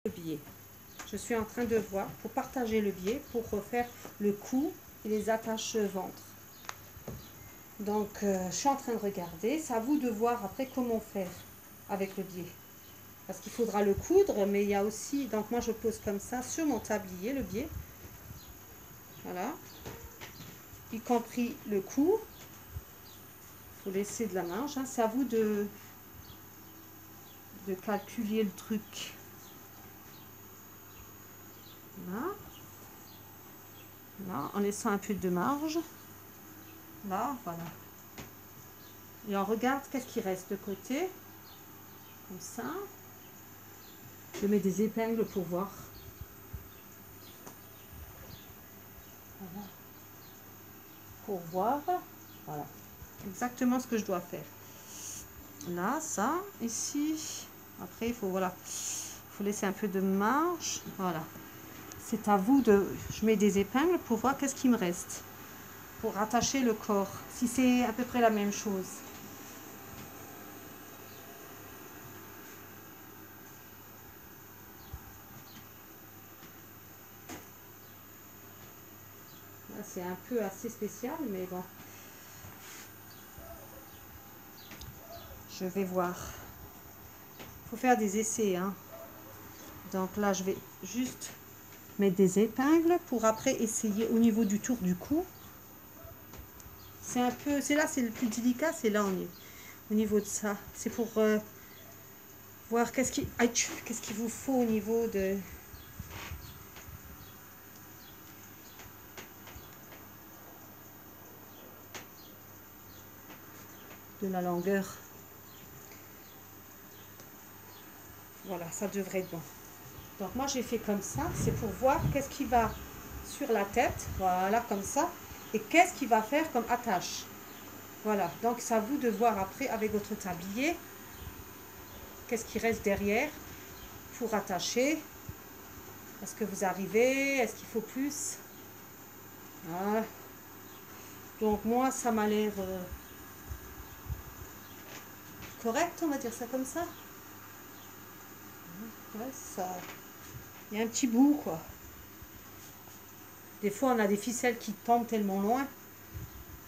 le biais. Je suis en train de voir pour partager le biais, pour refaire le cou et les attaches ventre. Donc je suis en train de regarder, c'est à vous de voir après comment faire avec le biais. Parce qu'il faudra le coudre, mais il y a aussi, donc moi je pose comme ça sur mon tablier le biais. Voilà. Y compris le cou. Il faut laisser de la marge, hein. C'est à vous de calculer le truc. Là. Là, en laissant un peu de marge. Là, voilà. Et on regarde qu'est-ce qui reste de côté. Comme ça. Je mets des épingles pour voir. Voilà. Pour voir. Voilà. Exactement ce que je dois faire. Là, ça, ici. Après, il faut, voilà. Il faut laisser un peu de marge. Voilà. C'est à vous de... Je mets des épingles pour voir qu'est-ce qui me reste. Pour rattacher le corps. Si c'est à peu près la même chose. Là, c'est un peu assez spécial, mais bon. Je vais voir. Il faut faire des essais, hein. Donc là, je vais juste mettre des épingles pour après essayer au niveau du tour du cou. C'est un peu, c'est là, c'est le plus délicat, c'est là au niveau de ça. C'est pour voir qu'est-ce qu'il vous faut au niveau de la longueur. Voilà, ça devrait être bon. Donc moi j'ai fait comme ça, c'est pour voir qu'est-ce qui va sur la tête, voilà, comme ça, et qu'est-ce qui va faire comme attache. Voilà, donc c'est à vous de voir après avec votre tablier, qu'est-ce qui reste derrière pour attacher. Est-ce que vous arrivez? Est-ce qu'il faut plus? Voilà. Donc moi ça m'a l'air correct, on va dire ça comme ça. Ouais, ça... Il y a un petit bout, quoi. Des fois, on a des ficelles qui tombent tellement loin.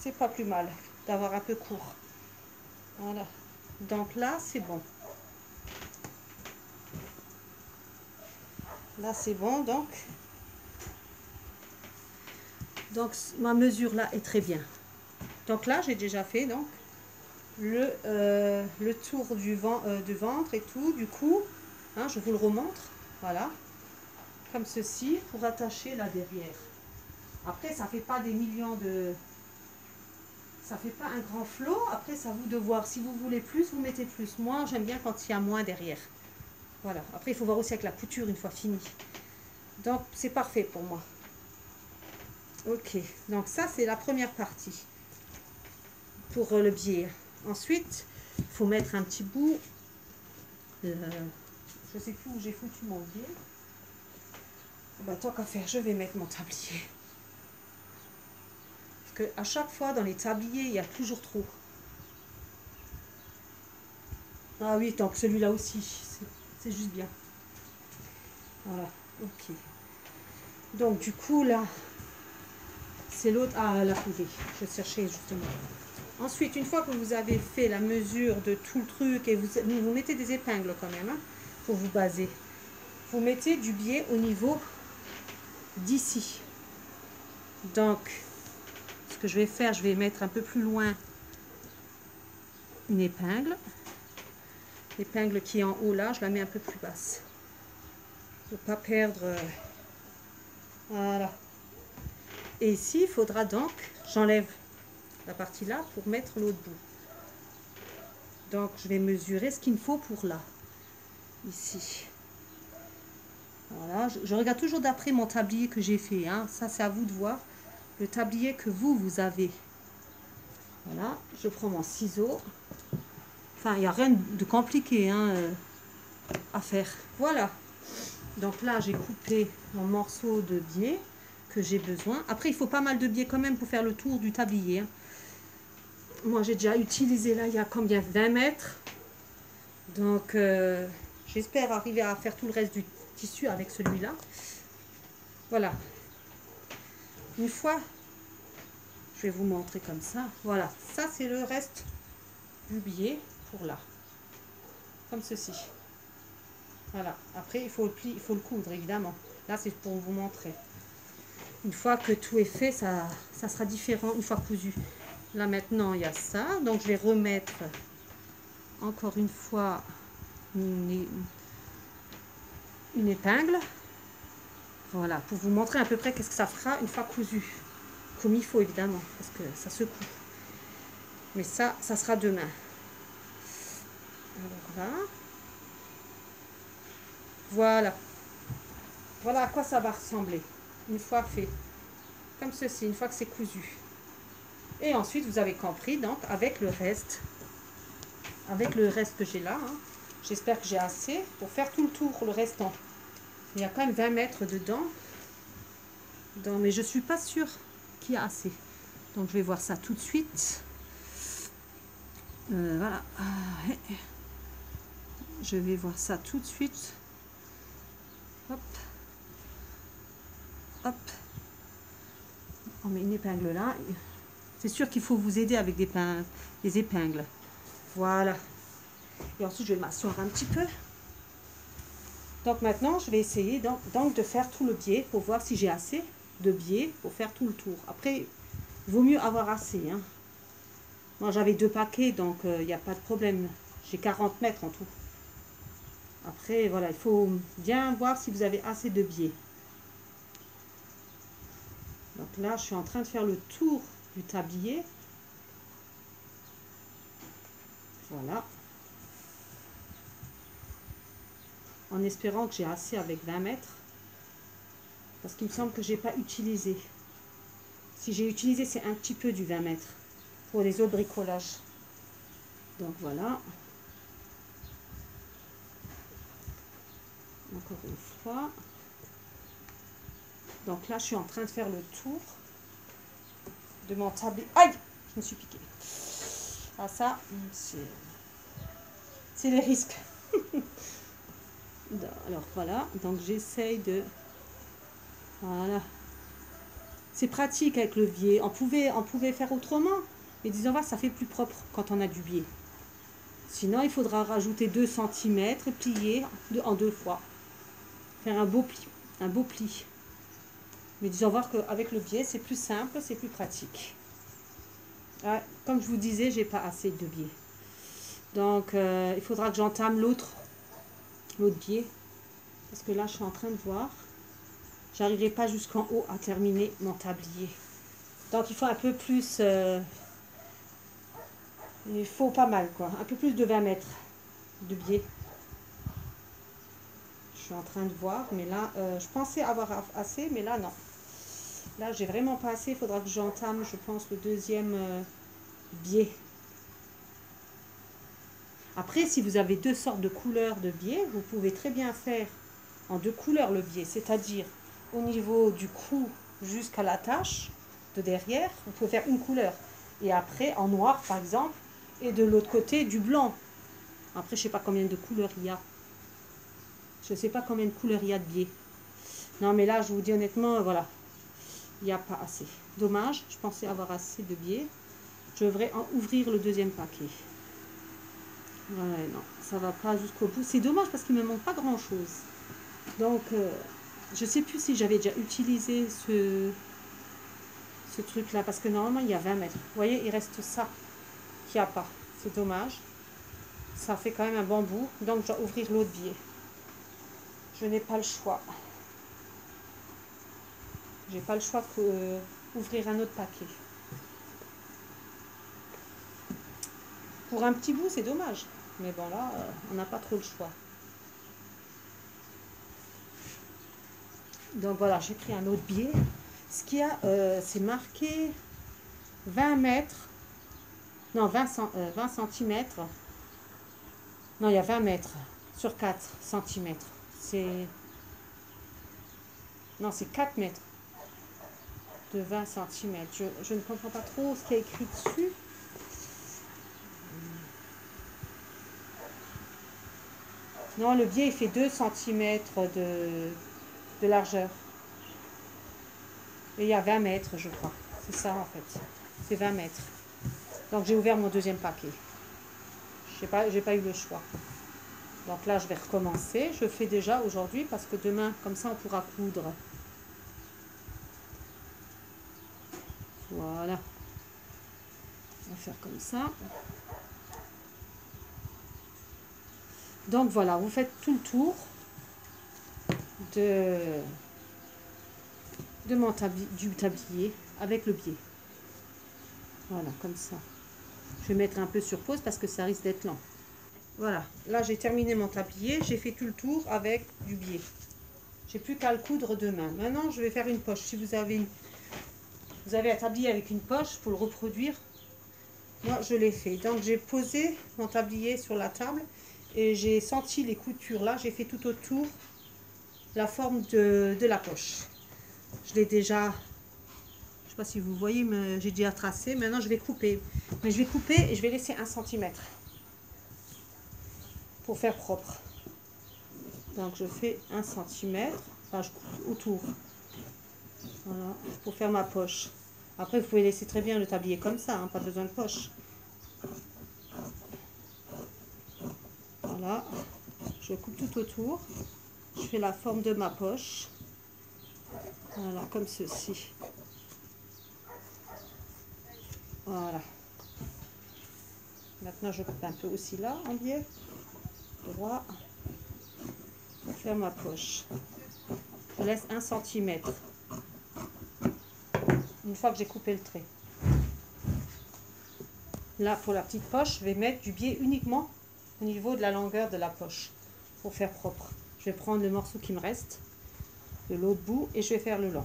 C'est pas plus mal d'avoir un peu court. Voilà. Donc là, c'est bon. Là, c'est bon, donc ma mesure là est très bien. Donc là, j'ai déjà fait donc le tour du ventre et tout, du cou. Hein, je vous le remontre. Voilà. Comme ceci, pour attacher là derrière. Après, ça fait pas des millions de... Ça fait pas un grand flot. Après, c'est à vous de voir. Si vous voulez plus, vous mettez plus. Moi, j'aime bien quand il y a moins derrière. Voilà. Après, il faut voir aussi avec la couture une fois fini. Donc, c'est parfait pour moi. Ok. Donc, ça, c'est la première partie. Pour le biais. Ensuite, il faut mettre un petit bout. Je sais plus où j'ai foutu mon biais. Bah, tant qu'à faire, je vais mettre mon tablier. Parce qu'à chaque fois, dans les tabliers, il y a toujours trop. Ah oui, tant que celui-là aussi, c'est juste bien. Voilà, ok. Donc, du coup, là, c'est l'autre. Ah, là, oui, je cherchais justement. Ensuite, une fois que vous avez fait la mesure de tout le truc, et vous mettez des épingles quand même, hein, pour vous baser. Vous mettez du biais au niveau d'ici. Donc, ce que je vais faire, je vais mettre un peu plus loin une épingle. L'épingle qui est en haut là, je la mets un peu plus basse. Pour ne pas perdre... voilà. Et ici, il faudra donc, j'enlève la partie là pour mettre l'autre bout. Donc, je vais mesurer ce qu'il me faut pour là. Ici. Voilà, je regarde toujours d'après mon tablier que j'ai fait. Hein. Ça, c'est à vous de voir le tablier que vous avez. Voilà, je prends mon ciseau. Enfin, il n'y a rien de compliqué hein, à faire. Voilà. Donc là, j'ai coupé mon morceau de biais que j'ai besoin. Après, il faut pas mal de biais quand même pour faire le tour du tablier. Hein. Moi, j'ai déjà utilisé là, il y a combien? 20 mètres. Donc, j'espère arriver à faire tout le reste du tissu avec celui-là. Voilà. Une fois, je vais vous montrer comme ça. Voilà, ça c'est le reste du biais pour là. Comme ceci. Voilà. Après, il faut le plier, il faut le coudre, évidemment. Là, c'est pour vous montrer. Une fois que tout est fait, ça sera différent une fois cousu. Là, maintenant, il y a ça. Donc, je vais remettre encore une fois une épingle. Voilà, pour vous montrer à peu près qu'est-ce que ça fera une fois cousu. Comme il faut, évidemment, parce que ça secoue. Mais ça sera demain. Alors là. Voilà. Voilà à quoi ça va ressembler. Une fois fait. Comme ceci, une fois que c'est cousu. Et ensuite, vous avez compris, donc, avec le reste que j'ai là, hein, j'espère que j'ai assez pour faire tout le tour, le restant. Il y a quand même 20 mètres dedans. Mais je ne suis pas sûre qu'il y a assez. Donc, je vais voir ça tout de suite. Voilà. Je vais voir ça tout de suite. Hop. Hop. On met une épingle là. C'est sûr qu'il faut vous aider avec des épingles. Voilà. Et ensuite, je vais m'asseoir un petit peu. Donc maintenant, je vais essayer donc de faire tout le biais pour voir si j'ai assez de biais pour faire tout le tour. Après, il vaut mieux avoir assez. Hein. Moi, j'avais 2 paquets, donc il n'y a pas de problème. J'ai 40 mètres en tout. Après, voilà, il faut bien voir si vous avez assez de biais. Donc là, je suis en train de faire le tour du tablier. Voilà. En espérant que j'ai assez avec 20 mètres. Parce qu'il me semble que je n'ai pas utilisé. Si j'ai utilisé, c'est un petit peu du 20 mètres. Pour les autres bricolages. Donc voilà. Encore une fois. Donc là, je suis en train de faire le tour de mon tablier. Aïe! Je me suis piquée. Ah ça, c'est les risques. Alors voilà, donc j'essaye de... Voilà. C'est pratique avec le biais. On pouvait faire autrement. Mais disons, ça fait plus propre quand on a du biais. Sinon, il faudra rajouter 2 cm et plier en 2 fois. Faire un beau pli. Un beau pli. Mais disons voir qu'avec le biais, c'est plus simple, c'est plus pratique. Ah, comme je vous disais, j'ai pas assez de biais. Donc, il faudra que j'entame l'autre biais. Parce que là, je suis en train de voir. J'arriverai pas jusqu'en haut à terminer mon tablier. Donc, il faut un peu plus... il faut pas mal, quoi. Un peu plus de 20 mètres de biais. Je suis en train de voir, mais là, je pensais avoir assez, mais là, non. Là, j'ai vraiment pas assez. Il faudra que j'entame, je pense, le deuxième biais. Après, si vous avez 2 sortes de couleurs de biais, vous pouvez très bien faire en 2 couleurs le biais. C'est-à-dire, au niveau du cou jusqu'à la tache de derrière, vous pouvez faire une couleur. Et après, en noir, par exemple, et de l'autre côté, du blanc. Après, je ne sais pas combien de couleurs il y a. Je ne sais pas combien de couleurs il y a de biais. Non, mais là, je vous dis honnêtement, voilà. Il n'y a pas assez. Dommage, je pensais avoir assez de biais. Je devrais en ouvrir le deuxième paquet. Ouais, non, ça va pas jusqu'au bout. C'est dommage parce qu'il ne me manque pas grand-chose. Donc, je ne sais plus si j'avais déjà utilisé ce truc-là. Parce que normalement, il y a 20 mètres. Vous voyez, il reste ça qu'il n'y a pas. C'est dommage. Ça fait quand même un bon bout. Donc, je dois ouvrir l'autre biais. Je n'ai pas le choix. J'ai pas le choix que ouvrir un autre paquet. Pour un petit bout, c'est dommage. Mais bon, là, on n'a pas trop le choix. Donc voilà, j'ai pris un autre biais. Ce qu'il y a, c'est marqué 20 mètres. Non, 20 cm. Non, il y a 20 mètres sur 4 cm. C'est... Non, c'est 4 mètres de 20 cm. Je ne comprends pas trop ce qui est écrit dessus. Non, le biais il fait 2 cm de largeur. Et il y a 20 mètres, je crois. C'est ça en fait. C'est 20 mètres. Donc j'ai ouvert mon deuxième paquet. J'ai pas eu le choix. Donc là, je vais recommencer. Je fais déjà aujourd'hui parce que demain, comme ça, on pourra coudre. Voilà. On va faire comme ça. Donc voilà, vous faites tout le tour du tablier avec le biais. Voilà, comme ça. Je vais mettre un peu sur pause parce que ça risque d'être lent. Voilà, là j'ai terminé mon tablier, j'ai fait tout le tour avec du biais. J'ai plus qu'à le coudre demain. Maintenant, je vais faire une poche. Si vous avez un tablier avec une poche pour le reproduire, moi je l'ai fait. Donc j'ai posé mon tablier sur la table et j'ai senti les coutures là. J'ai fait tout autour la forme de la poche. Je l'ai déjà, je sais pas si vous voyez, mais j'ai déjà tracé. Maintenant je vais couper. Mais je vais couper et je vais laisser 1 cm pour faire propre. Donc je fais 1 cm, enfin je coupe autour. Voilà, pour faire ma poche. Après vous pouvez laisser très bien le tablier comme ça, hein, pas besoin de poche. Voilà, je coupe tout autour. Je fais la forme de ma poche. Voilà, comme ceci. Voilà. Maintenant je coupe un peu aussi là en biais. Droit. Pour faire ma poche. Je laisse 1 cm. Une fois que j'ai coupé le trait. Là, pour la petite poche, je vais mettre du biais uniquement au niveau de la longueur de la poche pour faire propre. Je vais prendre le morceau qui me reste de l'autre bout et je vais faire le long.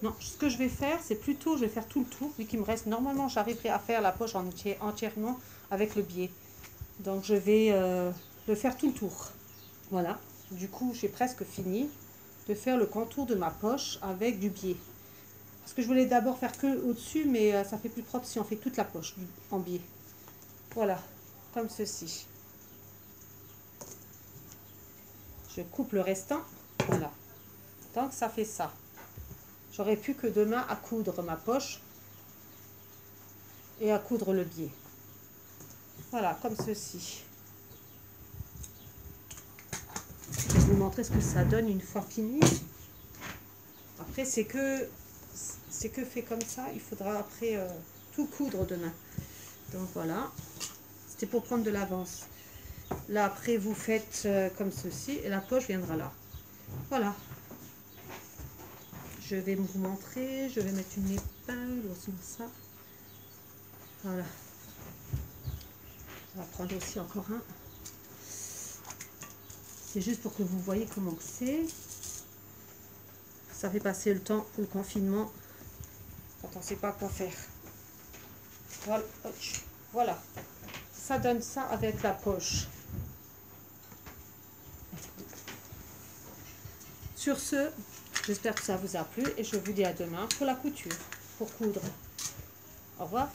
Non, ce que je vais faire, c'est plutôt, je vais faire tout le tour, vu qu'il me reste, normalement, j'arriverai à faire la poche entièrement avec le biais. Donc, je vais le faire tout le tour. Voilà, du coup, j'ai presque fini de faire le contour de ma poche avec du biais. Parce que je voulais d'abord faire que au-dessus, mais ça fait plus propre si on fait toute la poche en biais. Voilà, comme ceci. Je coupe le restant, voilà. Donc ça fait ça. J'aurais pu que demain à coudre ma poche et à coudre le biais. Voilà, comme ceci. Je vais vous montrer ce que ça donne une fois fini. Après, c'est que fait comme ça. Il faudra après tout coudre demain. Donc voilà. C'était pour prendre de l'avance. Là, après, vous faites comme ceci et la poche viendra là. Voilà. Je vais vous montrer. Je vais mettre une épingle aussi ça. Voilà. On va prendre aussi encore un. C'est juste pour que vous voyez comment c'est. Ça fait passer le temps, le confinement, quand on ne sait pas quoi faire. Voilà. Voilà. Ça donne ça avec la poche. Sur ce, j'espère que ça vous a plu et je vous dis à demain pour la couture, pour coudre. Au revoir.